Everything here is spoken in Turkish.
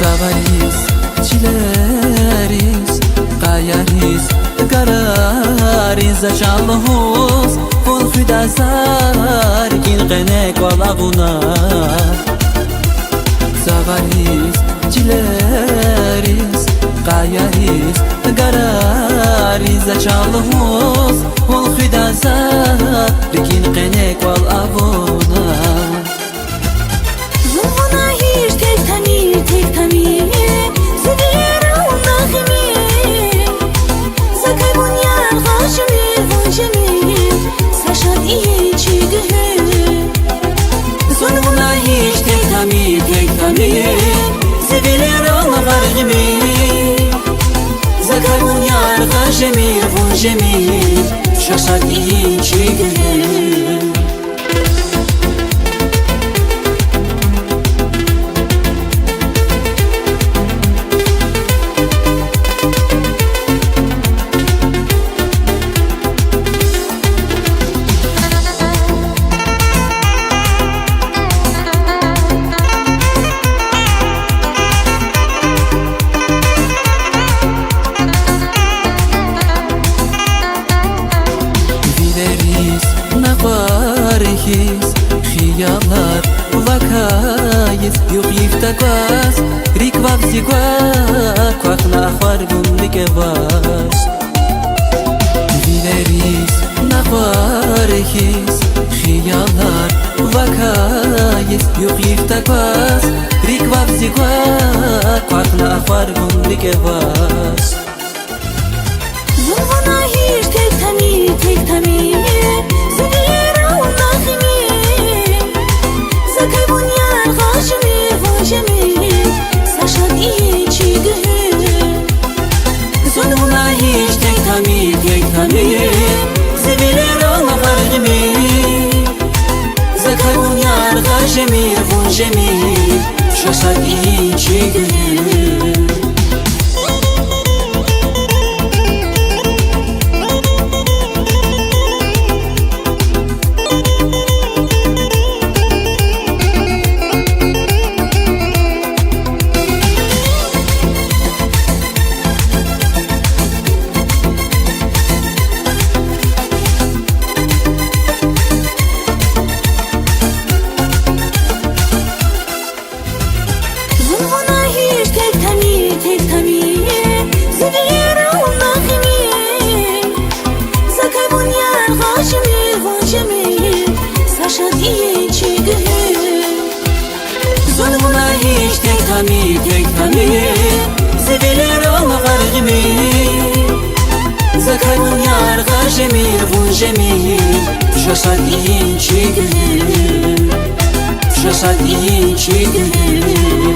Zavariz, çileriz, qayariz, qarariz Aşallahuz, fol xudazar, kin qenek valaguna Zavariz, çileriz, qayariz, qarariz Aşallahuz, fol xudazar, kin qenek valaguna Zulmuna hiç tek tamir Zedira unnakhimir Zakay bunyan gajmir vunjemir Saşat iyi çigühür Zulmuna hiç tek tamir Zedira unnakhimir Zakay bunyan gajmir vunjemir Saşat iyi çigühür Naqariz, xiyallar, vakayız Yok yiftakaz, rikvav zigvar Kvakna axvar gundik evaz Dileriz, naqariz, xiyallar, vakayız Yok yiftakaz, rikvav zigvar Kvakna axvar gundik evaz Zulmuna hiç tek tamir Zedira unnakhimir Zakay bunyan gajmir vunjemir Saşat iyi çigühür Zulmuna hiç tek tamir Zedira unnakhimir Zakay bunyan gajmir vunjemir Saşat iyi çigühür Zulmuna hiç tek tamir Zedira unnakhimir Zakay bunyan gajmir vunjemir Saşat iyi çigühür Zulmuna hiç tek tamir Zedira unnakhimir Zakay bunyan gajmir vunjemir Saşat iyi çigühür Saşat iyi çigühür